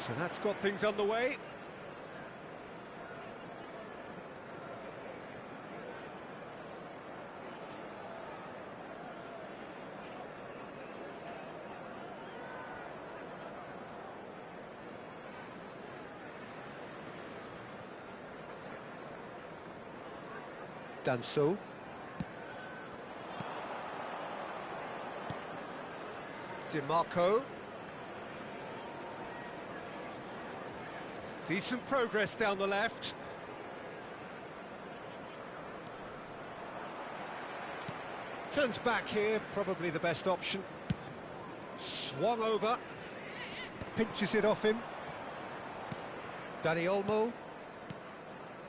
So that's got things underway. Danso. DiMarco. Decent progress down the left. Turns back here, probably the best option. Swung over. Pinches it off him. Dani Olmo.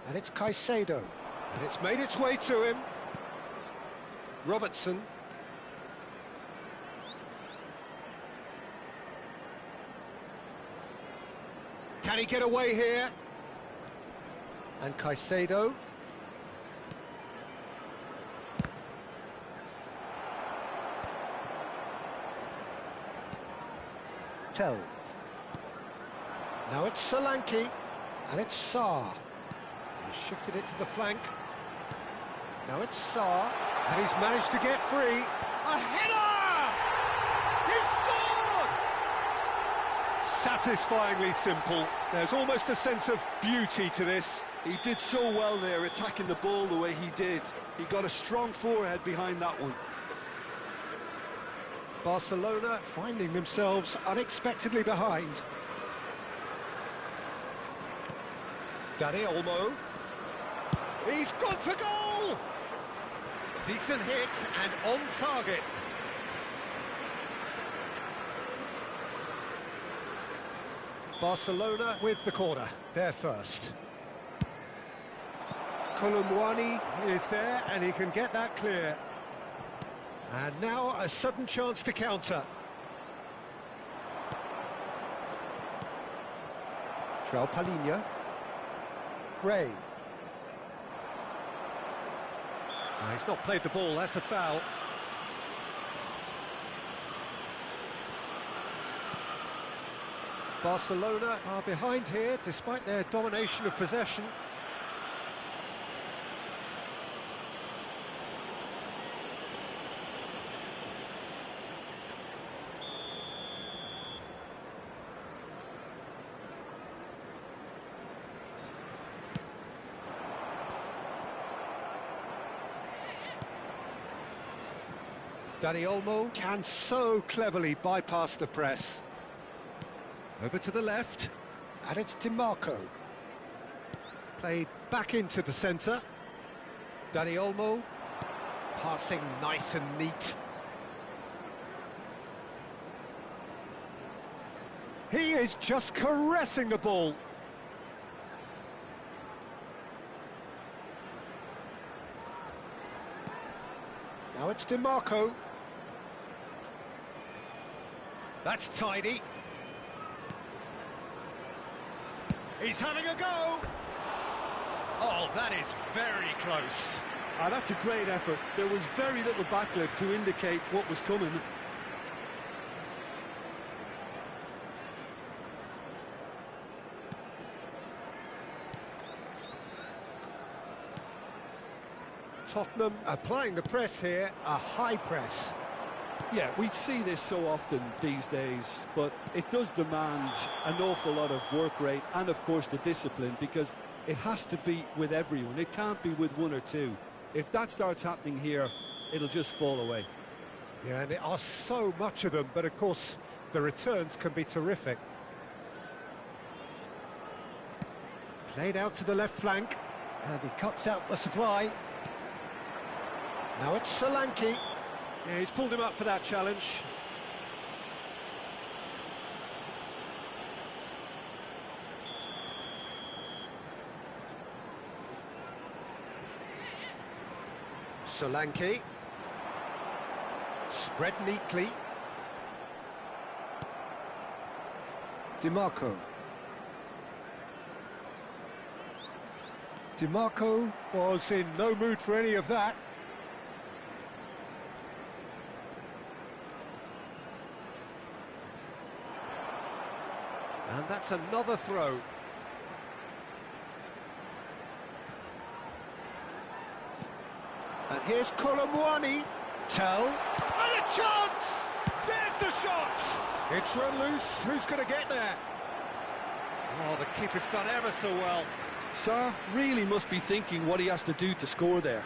And it's Caicedo. And it's made its way to him. Robertson. Can he get away here? And Caicedo. Tell. Now it's Solanke. And it's Sarr. He's shifted it to the flank. Now it's Sarr, and he's managed to get free. A header! He's scored! Satisfyingly simple. There's almost a sense of beauty to this. He did so well there, attacking the ball the way he did. He got a strong forehead behind that one. Barcelona finding themselves unexpectedly behind. Dani Olmo. He's gone for goal! Decent hit and on target. Barcelona with the corner, they're first. Colomwani is there and he can get that clear. And now a sudden chance to counter. João Palhinha. Gray. He's not played the ball, that's a foul. Barcelona are behind here, despite their domination of possession. Dani Olmo can so cleverly bypass the press. Over to the left, and it's DiMarco. Played back into the centre. Dani Olmo, passing nice and neat. He is just caressing the ball. Now it's DiMarco. That's tidy. He's having a go! Oh, that is very close. That's a great effort. There was very little backlift to indicate what was coming. Tottenham applying the press here, a high press. Yeah, we see this so often these days, but it does demand an awful lot of work rate and, of course, the discipline, because it has to be with everyone. It can't be with one or two. If that starts happening here, it'll just fall away. Yeah, and there are so much of them, but, of course, the returns can be terrific. Played out to the left flank, and he cuts out the supply. Now it's Solanke. Yeah, he's pulled him up for that challenge. Solanke. Spread neatly. DiMarco. DiMarco was in no mood for any of that. And that's another throw. And here's Colomwani. Tell. And a chance! There's the shot! It's run loose. Who's going to get there? Oh, the keeper's done ever so well. Sarr really must be thinking what he has to do to score there.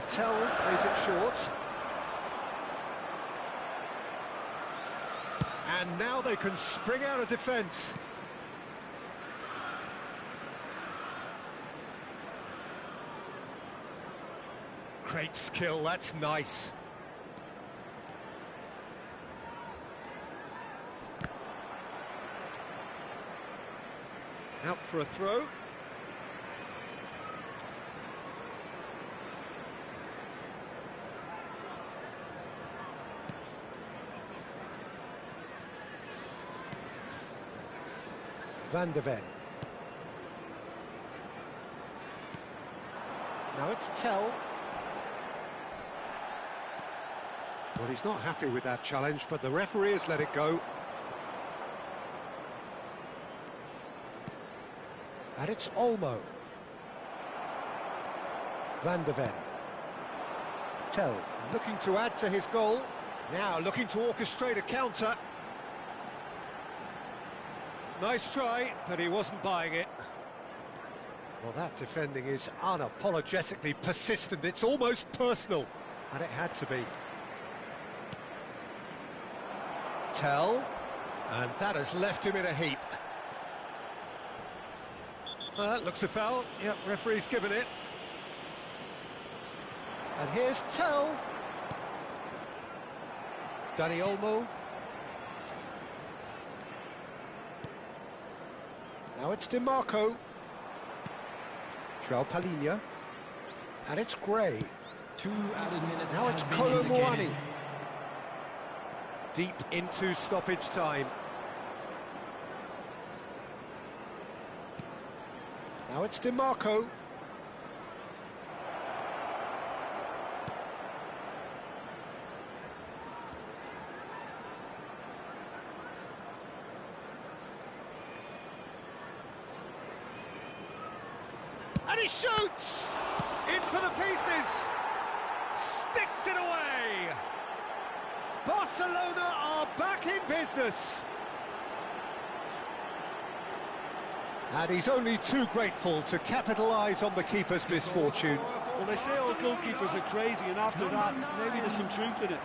Tell plays it short. And now they can spring out of defence. Great skill, that's nice. Out for a throw. Van de Ven. Now it's Tell. Well, he's not happy with that challenge, but the referee has let it go. And it's Olmo. Van de Ven. Tell, looking to add to his goal. Now looking to orchestrate a counter. Nice try, but he wasn't buying it. Well, that defending is unapologetically persistent. It's almost personal, and it had to be. Tell, and that has left him in a heap. That looks a foul. Yep, referee's given it. And here's Tell. Dani Olmo. Now it's DiMarco. João Palhinha. And it's Gray. 2 added minutes. Now it's Colomwani. Deep into stoppage time. Now it's DiMarco. And he shoots! In for the pieces! Sticks it away! Barcelona are back in business! And he's only too grateful to capitalise on the keeper's misfortune. Well, they say all goalkeepers are crazy, and after that, maybe there's some truth in it.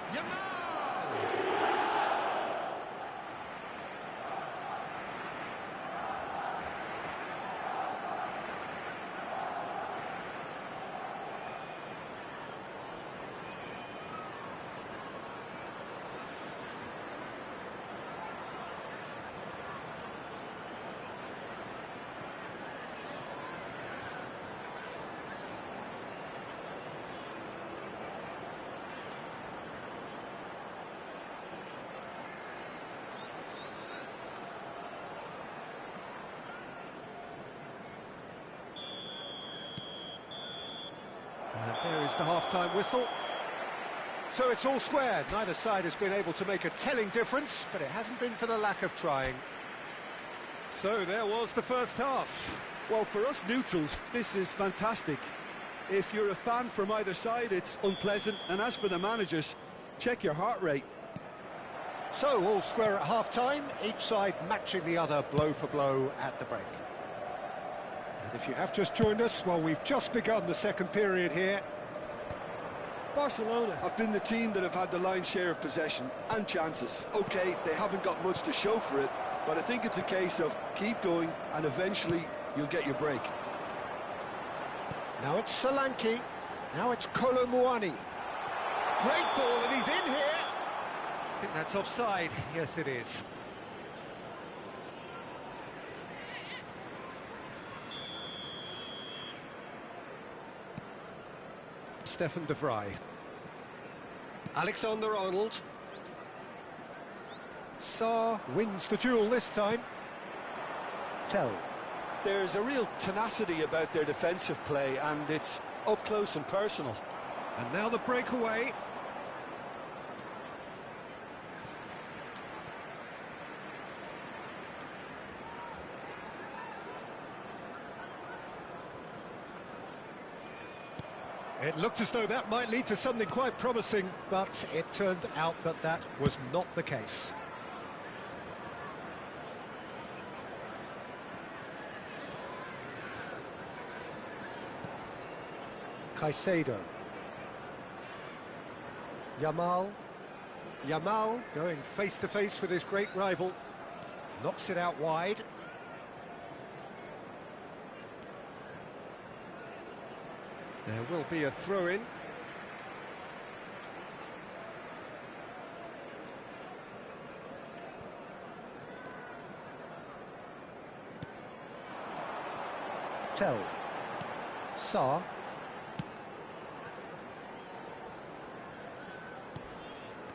And there is the half-time whistle. So it's all square. Neither side has been able to make a telling difference, but it hasn't been for the lack of trying. So there was the first half. Well, for us neutrals, this is fantastic. If you're a fan from either side, it's unpleasant. And as for the managers, check your heart rate. So all square at half-time, each side matching the other blow for blow at the break. And if you have just joined us, well, we've just begun the second period here. Barcelona have been the team that have had the lion's share of possession and chances. OK, they haven't got much to show for it, but I think it's a case of keep going and eventually you'll get your break. Now it's Solanke. Now it's Colomwani. Great ball, and he's in here. I think that's offside. Yes, it is. Stefan de Vrij. Alexander-Arnold. Sarr wins the duel this time. Tell. There's a real tenacity about their defensive play, and it's up close and personal. And now the breakaway. It looked as though that might lead to something quite promising, but it turned out that that was not the case. Caicedo. Yamal. Yamal going face-to-face with his great rival. Knocks it out wide. There will be a throw-in. Tell. Sarr.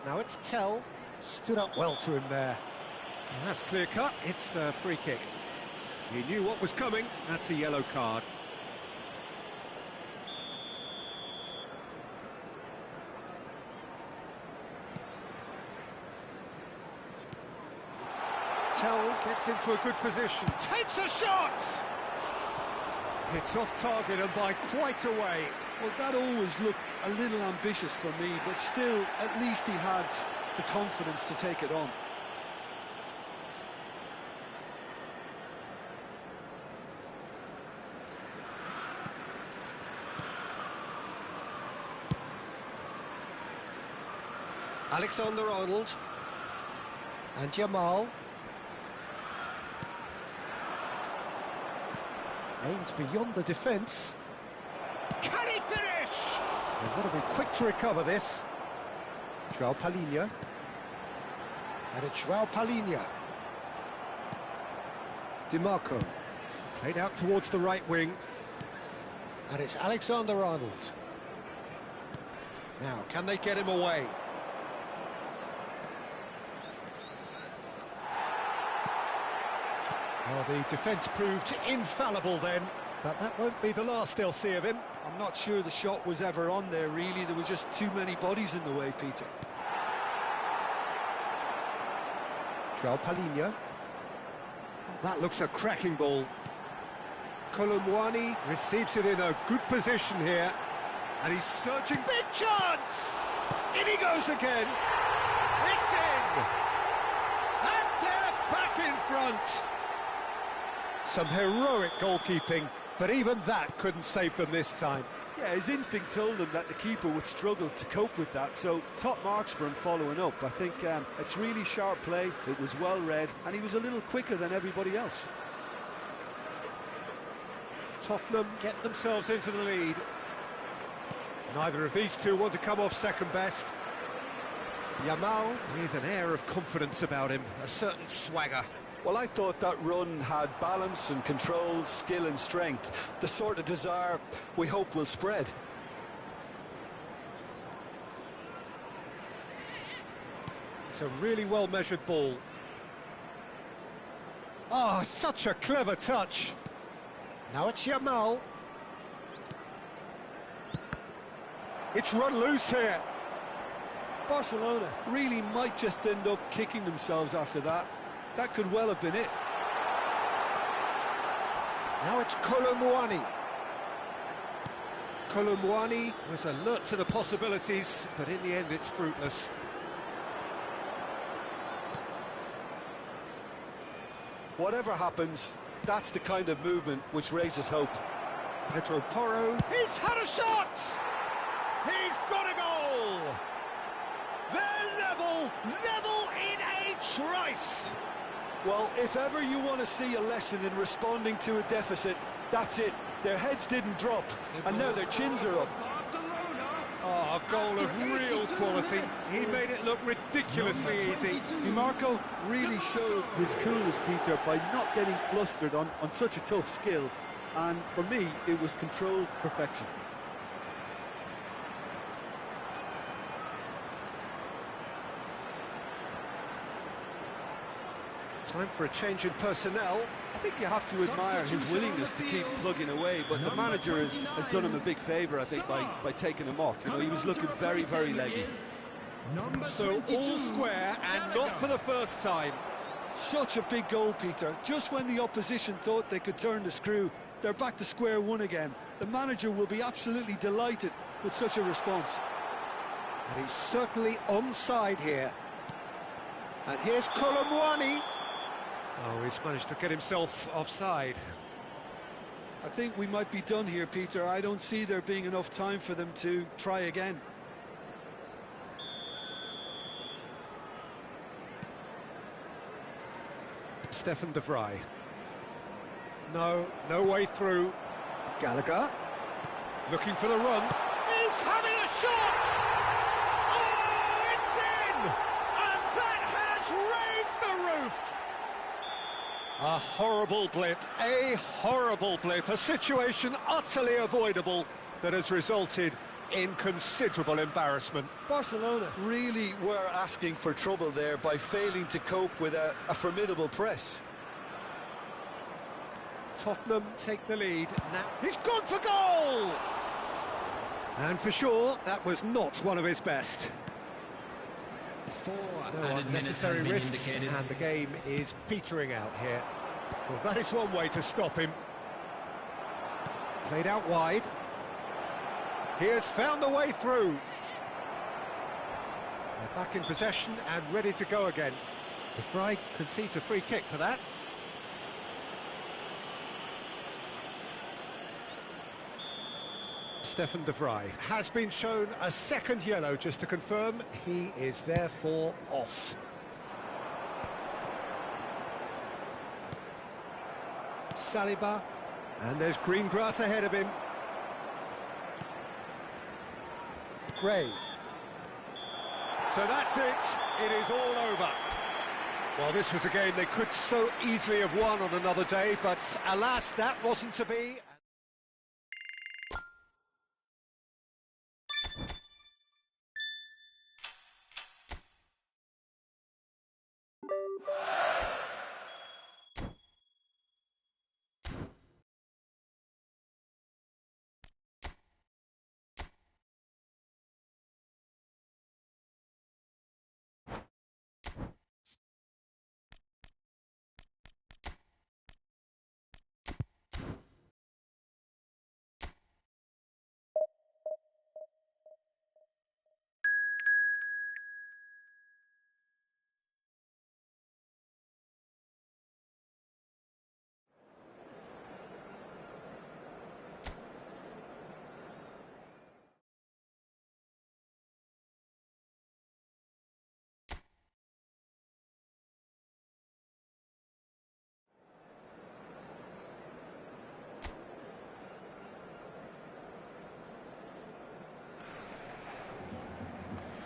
Now it's Tell. Stood up well to him there. And that's clear cut. It's a free kick. He knew what was coming. That's a yellow card. Tell gets into a good position. Takes a shot! It's off target and by quite a way. Well, that always looked a little ambitious for me, but still, at least he had the confidence to take it on. Alexander-Arnold. And Yamal. Aims beyond the defence. Can he finish? They've got to be quick to recover this. João Palhinha. And it's João Palhinha. DiMarco. Played out towards the right wing. And it's Alexander-Arnold. Now, can they get him away? Oh, the defence proved infallible then, but that won't be the last they'll see of him. I'm not sure the shot was ever on there, really. There were just too many bodies in the way, Peter. João Palhinha. Oh, that looks a cracking ball. Colomwani receives it in a good position here. And he's searching. Big chance! In he goes again. It's in! And they're back in front. Some heroic goalkeeping, but even that couldn't save them this time. Yeah, his instinct told him that the keeper would struggle to cope with that, so top marks for him following up. I think it's really sharp play, it was well read, and he was a little quicker than everybody else. Tottenham get themselves into the lead. Neither of these two want to come off second best. Yamal with an air of confidence about him, a certain swagger. Well, I thought that run had balance and control, skill and strength, the sort of desire we hope will spread. It's a really well-measured ball. Oh, such a clever touch. Now it's Yamal. It's run loose here. Barcelona really might just end up kicking themselves after that. That could well have been it. Now it's Colomwani. Colomwani was alert to the possibilities, but in the end it's fruitless. Whatever happens, that's the kind of movement which raises hope. Pedro Porro, he's had a shot! He's got a goal! They're level in a trice! Well, if ever you want to see a lesson in responding to a deficit, that's it. Their heads didn't drop, and now their chins are up. Oh, a goal of real quality. He made it look ridiculously easy. DiMarco really showed his coolness, Peter, by not getting flustered on such a tough skill. And for me, it was controlled perfection. Time for a change in personnel. I think you have to admire his willingness to keep plugging away, but the manager has done him a big favour, I think, by taking him off. You know, he was looking very, very leggy. So all square and not for the first time. Such a big goal, Peter. Just when the opposition thought they could turn the screw, they're back to square one again. The manager will be absolutely delighted with such a response. And he's certainly onside here. And here's Colomwani. Oh, he's managed to get himself offside. I think we might be done here, Peter. I don't see there being enough time for them to try again. Stefan de Vrij. No way through. Gallagher. Looking for the run. He's having a shot! Oh, it's in! And that has raised the roof! A horrible blip, a situation utterly avoidable that has resulted in considerable embarrassment. Barcelona really were asking for trouble there by failing to cope with a formidable press. Tottenham take the lead. Now he's gone for goal! And for sure, that was not one of his best. 4 No added minutes has unnecessary been risks, indicated. and the game is petering out here. Well, that is one way to stop him. Played out wide. He has found the way through. They're back in possession and ready to go again. De Vrij concedes a free kick for that. Stefan de Vrij has been shown a second yellow, just to confirm he is therefore off. Saliba, and there's green grass ahead of him. Gray. So that's it, it is all over. Well, this was a game they could so easily have won on another day, but alas, that wasn't to be.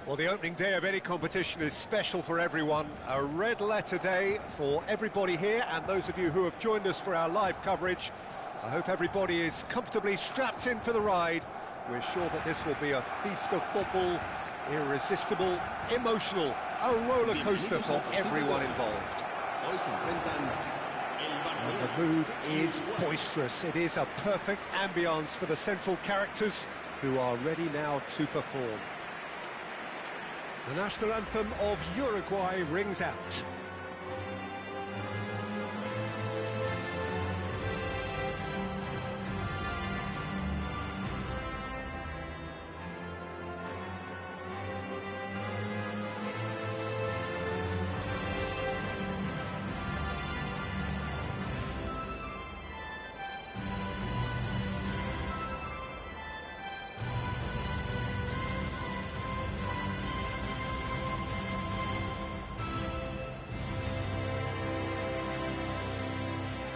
Well, the opening day of any competition is special for everyone. A red letter day for everybody here, and those of you who have joined us for our live coverage. I hope everybody is comfortably strapped in for the ride. We're sure that this will be a feast of football, irresistible, emotional, a roller coaster for everyone involved. And the mood is boisterous. It is a perfect ambience for the central characters who are ready now to perform. The national anthem of Uruguay rings out.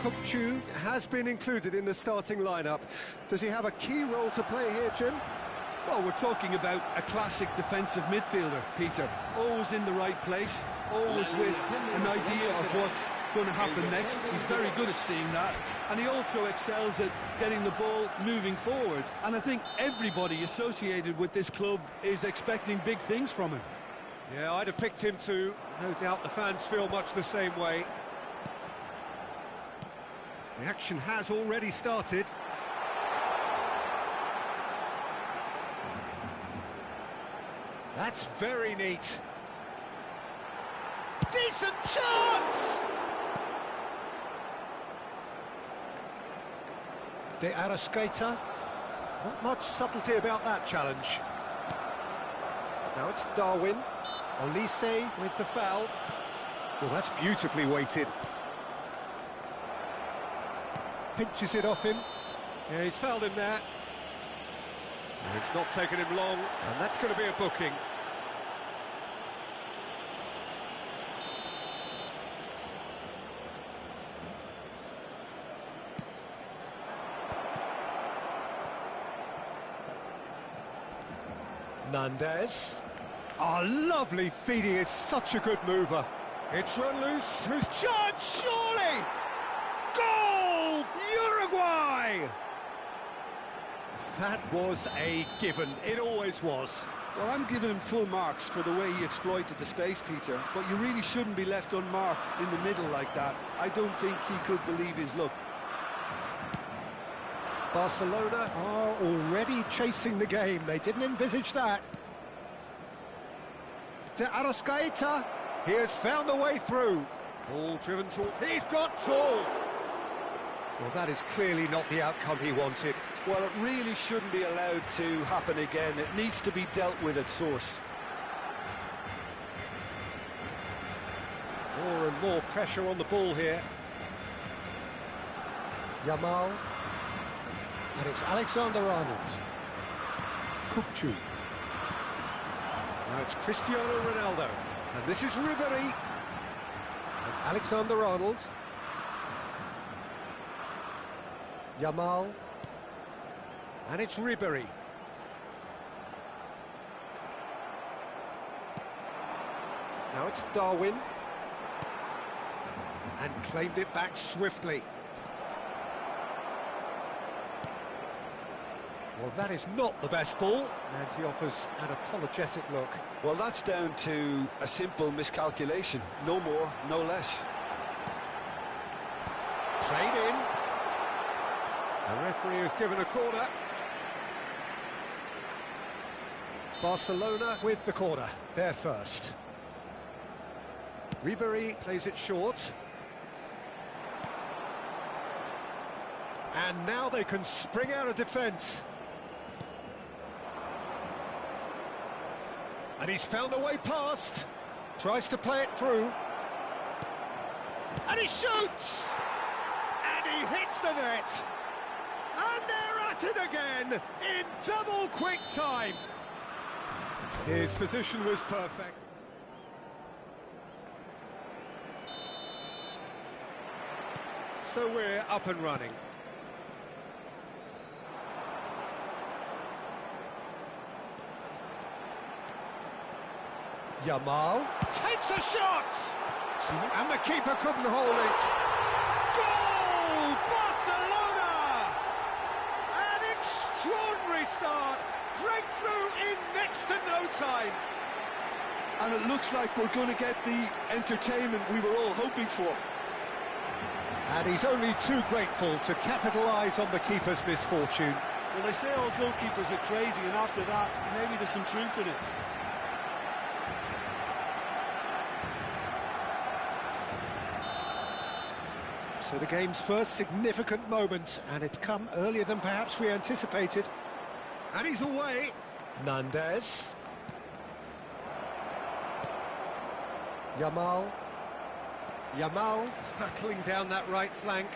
Kokchu has been included in the starting lineup. Does he have a key role to play here, Jim? Well, we're talking about a classic defensive midfielder, Peter. Always in the right place, always with an idea of what's going to happen next. He's very good at seeing that, and he also excels at getting the ball moving forward. And I think everybody associated with this club is expecting big things from him. Yeah, I'd have picked him too. No doubt the fans feel much the same way. The action has already started. That's very neat. Decent chance! De Arrascaeta. Not much subtlety about that challenge. Now it's Darwin. Olise with the foul. Well, that's beautifully weighted. Pinches it off him. Yeah, he's fouled him there. It's not taken him long, and that's going to be a booking. Nandez. Oh, lovely feed, he is such a good mover. It's run loose, who's chance, surely! Goal! Uruguay! That was a given, it always was. Well, I'm giving him full marks for the way he exploited the space, Peter, but you really shouldn't be left unmarked in the middle like that. I don't think he could believe his luck. Barcelona are already chasing the game. They didn't envisage that. To Arrascaeta. He has found a way through. Ball driven through. He's got tall. Well, that is clearly not the outcome he wanted. Well, it really shouldn't be allowed to happen again. It needs to be dealt with at source. More and more pressure on the ball here. Yamal. And it's Alexander-Arnold. Kukçu. Now it's Cristiano Ronaldo. And this is Ribery. And Alexander-Arnold. Yamal. And it's Ribery. Now it's Darwin. And claimed it back swiftly. Well, that is not the best ball, and he offers an apologetic look. Well, that's down to a simple miscalculation. No more, no less. Played in. The referee has given a corner. Barcelona with the corner, they're first. Ribery plays it short. And now they can spring out of defence. And he's found a way past. Tries to play it through. And he shoots! And he hits the net. And they're at it again in double quick time. His position was perfect. So we're up and running. Yamal takes a shot! And the keeper couldn't hold it. Goal! Barcelona! An extraordinary start. Breakthrough in next to no time. And it looks like we're going to get the entertainment we were all hoping for. And he's only too grateful to capitalise on the keeper's misfortune. Well, they say all goalkeepers are crazy, and after that, maybe there's some truth in it. So the game's first significant moment, and it's come earlier than perhaps we anticipated. And he's away. Nandez. Yamal. Yamal hurtling down that right flank.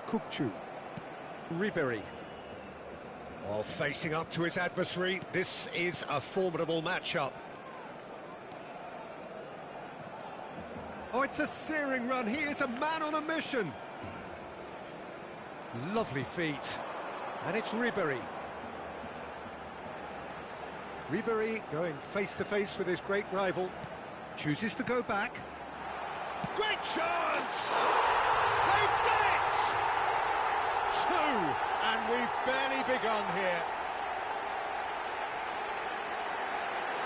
Kukçu. Ribery. Oh, facing up to his adversary. This is a formidable matchup. Oh, it's a searing run. He is a man on a mission. Lovely feet. And it's Ribery. Ribery going face-to-face with his great rival. Chooses to go back. Great chance! They've done it! Two! And we've barely begun here.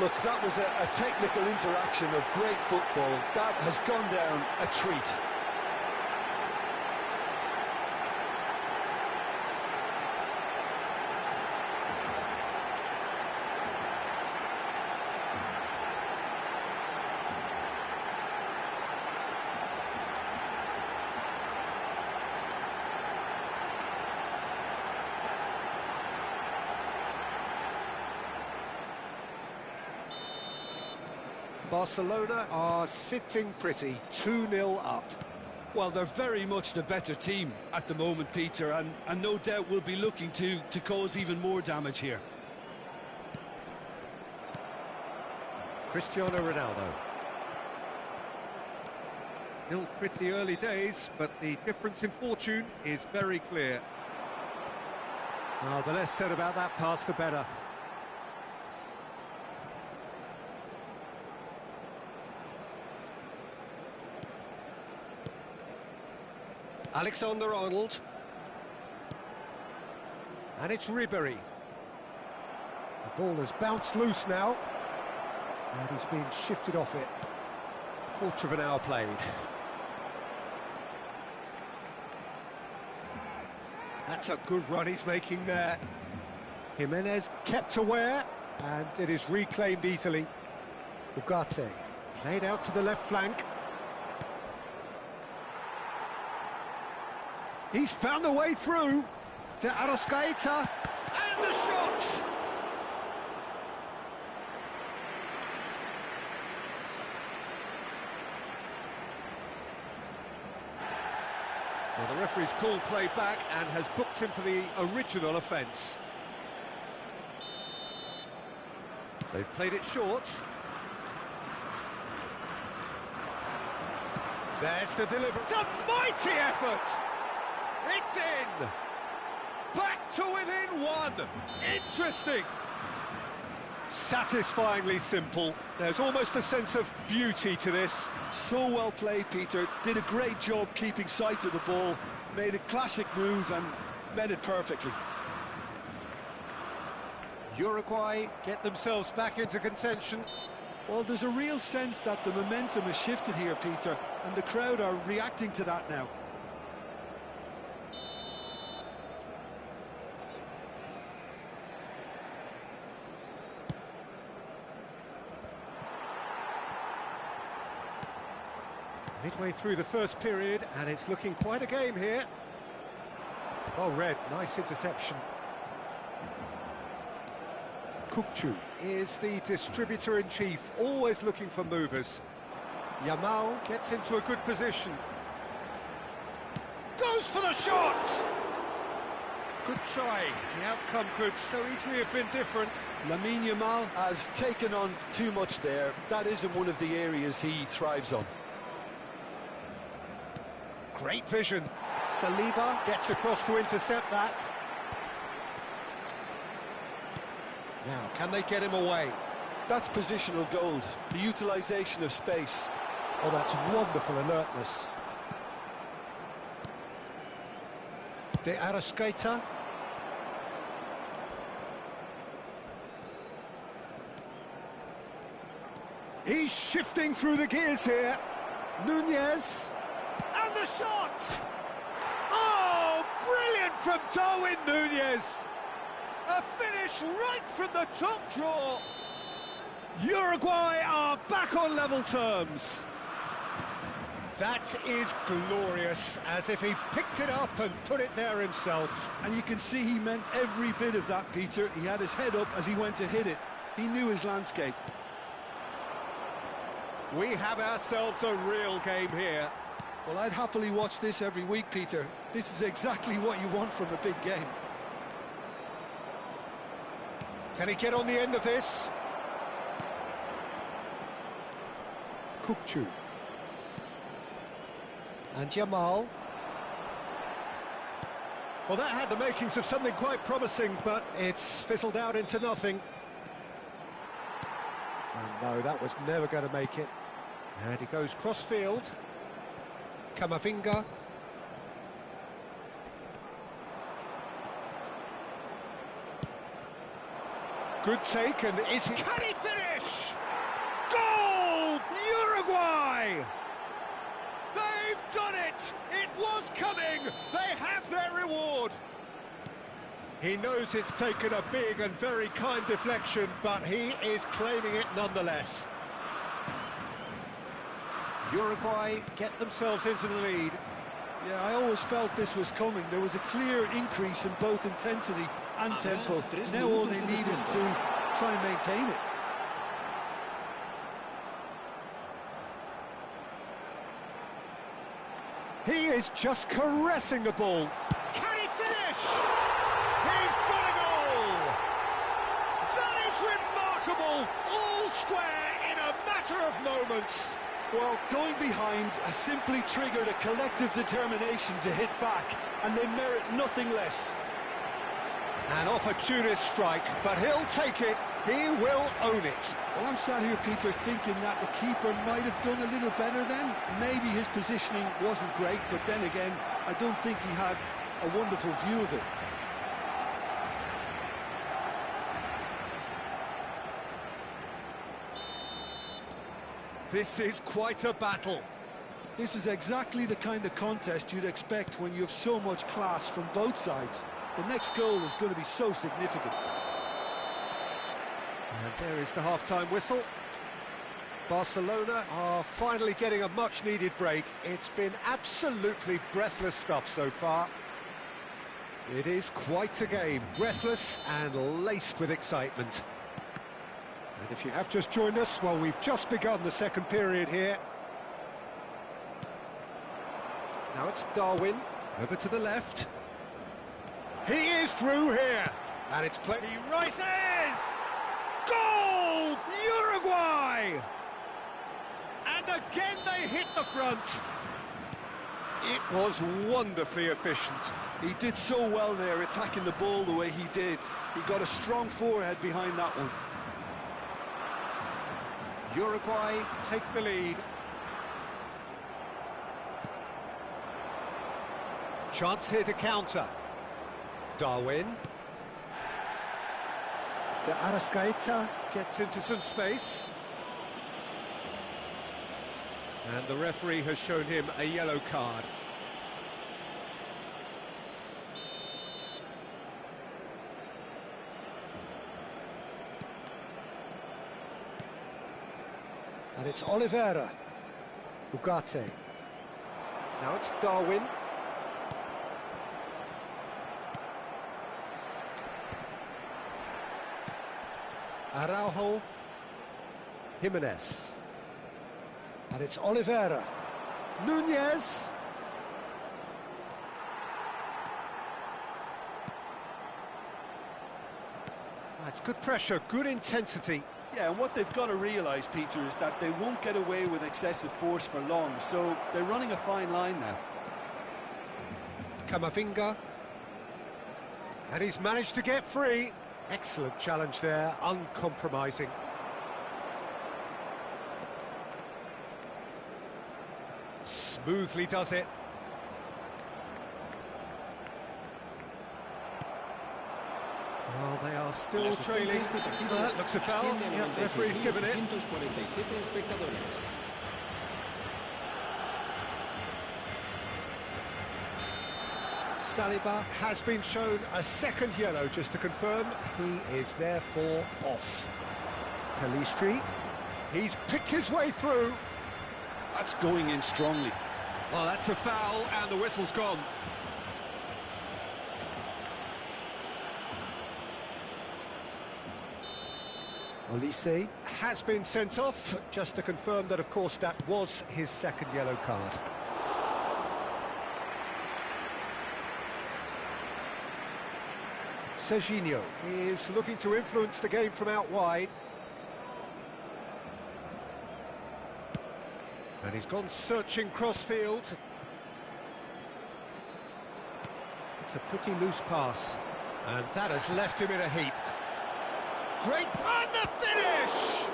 Look, that was a technical interaction of great football. That has gone down a treat. Barcelona are sitting pretty, 2-0 up. Well, they're very much the better team at the moment, Peter, and no doubt will be looking to cause even more damage here. Cristiano Ronaldo. Still pretty early days, but the difference in fortune is very clear. Well, the less said about that pass, the better. Alexander-Arnold. And it's Ribéry. The ball has bounced loose now. And he's been shifted off it. Quarter of an hour played. That's a good run he's making there. Jimenez kept aware, and it is reclaimed easily. Ugarte played out to the left flank. He's found a way through to Arrascaeta, and the shot! Well, the referee's called play back and has booked him for the original offence. They've played it short. There's the delivery. It's a mighty effort! It's in! Back to within one! Interesting! Satisfyingly simple. There's almost a sense of beauty to this. So well played, Peter. Did a great job keeping sight of the ball. Made a classic move and met it perfectly. Uruguay get themselves back into contention. Well, there's a real sense that the momentum has shifted here, Peter, and the crowd are reacting to that now. Midway through the first period, and it's looking quite a game here. Well read, nice interception. Kukçu is the distributor-in-chief, always looking for movers. Yamal gets into a good position. Goes for the shot! Good try. The outcome could so easily have been different. Lamine Yamal has taken on too much there. That isn't one of the areas he thrives on. Great vision. Saliba gets across to intercept that. Now, can they get him away? That's positional gold, the utilisation of space. Oh, that's wonderful alertness. De Arrascaeta. He's shifting through the gears here. Nunez. And the shot! Oh, brilliant from Darwin Nunez! A finish right from the top draw. Uruguay are back on level terms. That is glorious, as if he picked it up and put it there himself. And you can see he meant every bit of that, Peter. He had his head up as he went to hit it. He knew his landscape. We have ourselves a real game here. Well, I'd happily watch this every week, Peter. This is exactly what you want from a big game. Can he get on the end of this? Kukçu. And Yamal. Well, that had the makings of something quite promising, but it's fizzled out into nothing. And no, that was never going to make it. And he goes cross-field. Camavinga. Good take, and is he... Can he finish? Goal! Uruguay! They've done it! It was coming! They have their reward! He knows it's taken a big and very kind deflection, but he is claiming it nonetheless. Uruguay get themselves into the lead. Yeah, I always felt this was coming. There was a clear increase in both intensity and tempo. Now all they need is to try and maintain it. is just caressing the ball. Can he finish? He's got a goal! That is remarkable! All square in a matter of moments. Well, going behind has simply triggered a collective determination to hit back, and they merit nothing less. An opportunist strike, but he'll take it. He will own it. Well, I'm sat here, Peter, thinking that the keeper might have done a little better then. Maybe his positioning wasn't great, but then again, I don't think he had a wonderful view of it. This is quite a battle. This is exactly the kind of contest you'd expect when you have so much class from both sides. The next goal is going to be so significant. And there is the half-time whistle. Barcelona are finally getting a much-needed break. It's been absolutely breathless stuff so far. It is quite a game, breathless and laced with excitement. And if you have just joined us, well, we've just begun the second period here. Now it's Darwin, over to the left. He is through here, and it's played. He rises! Goal! Uruguay! And again they hit the front. It was wonderfully efficient. He did so well there, attacking the ball the way he did. He got a strong forehead behind that one. Uruguay take the lead. Chance here to counter. Darwin. De Arrascaeta gets into some space. And the referee has shown him a yellow card. And it's Oliveira. Ugarte. Now it's Darwin. Araujo. Jimenez. And it's Oliveira. Nunez. That's good pressure, good intensity. Yeah, and what they've got to realise, Peter, is that they won't get away with excessive force for long, so they're running a fine line now. Camavinga. And he's managed to get free. Excellent challenge there, uncompromising. Smoothly does it. Well, they are still trailing. That looks a foul. Yep, referee's given it. Saliba has been shown a second yellow, just to confirm. He is therefore off. Calistri, he's picked his way through. That's going in strongly. Well, that's a foul, and the whistle's gone. Olise has been sent off, just to confirm that, of course, that was his second yellow card. Serginho is looking to influence the game from out wide. And he's gone searching crossfield. It's a pretty loose pass. And that has left him in a heap. Great, and the finish!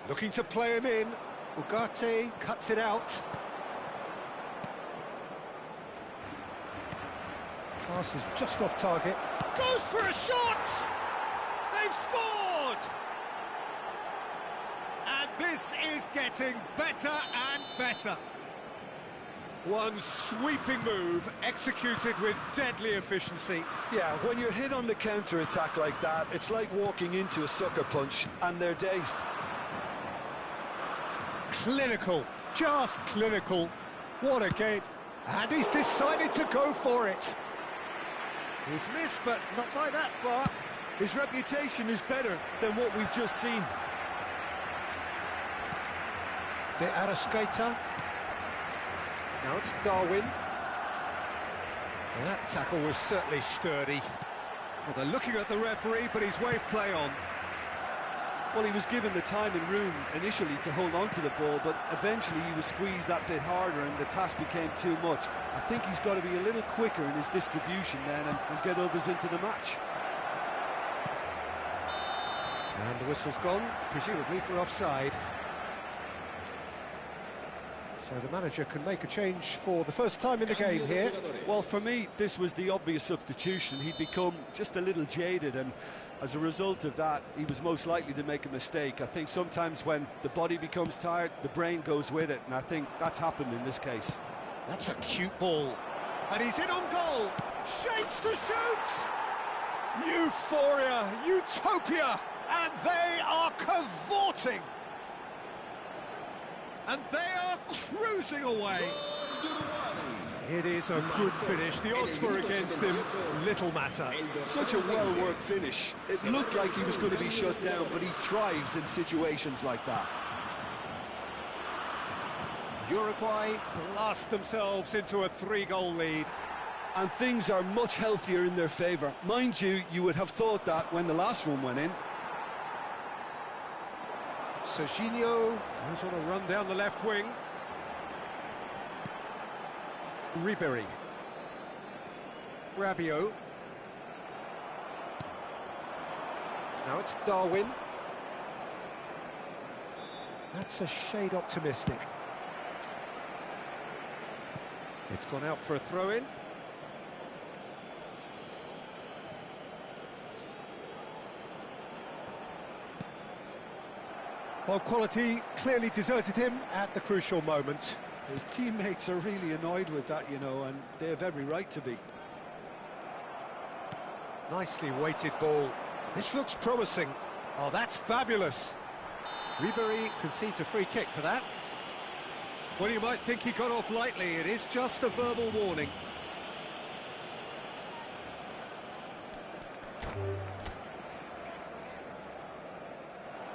Looking to play him in. Ugarte cuts it out. Pass is just off target. Goes for a shot! They've scored! And this is getting better and better. One sweeping move, executed with deadly efficiency. Yeah, when you're hit on the counter-attack like that, it's like walking into a sucker punch, and they're dazed. Clinical, just clinical. What a game. And he's decided to go for it. He's missed, but not by that far. His reputation is better than what we've just seen. De Arrascaeta. Now it's Darwin. Well, that tackle was certainly sturdy. Well, they're looking at the referee, but he's waved play on. Well, he was given the time and room initially to hold on to the ball, but eventually he was squeezed that bit harder and the task became too much. I think he's got to be a little quicker in his distribution then and get others into the match. And the whistle's gone, presumably for offside. So the manager can make a change for the first time in the game here. Well, for me, this was the obvious substitution. He'd become just a little jaded, and as a result of that, he was most likely to make a mistake. I think sometimes when the body becomes tired, the brain goes with it, and I think that's happened in this case. That's a cute ball. And he's in on goal. Shapes to shoot! Euphoria, utopia, and they are cavorting. And they are cruising away. It is a good finish. The odds were against him. Little matter. Such a well-worked finish. It looked like he was going to be shut down, but he thrives in situations like that. Uruguay blast themselves into a 3-goal lead. And things are much healthier in their favour. Mind you, you would have thought that when the last one went in. Serginho goes on a run down the left wing. Ribery. Rabiot. Now it's Darwin. That's a shade optimistic. It's gone out for a throw-in. Well, quality clearly deserted him at the crucial moment. His teammates are really annoyed with that, you know, and they have every right to be. Nicely weighted ball. This looks promising. Oh, that's fabulous. Ribery concedes a free kick for that. Well, you might think he got off lightly. It is just a verbal warning.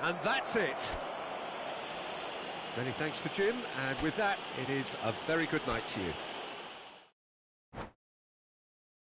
And that's it. Many thanks to Jim, and with that, it is a very good night to you.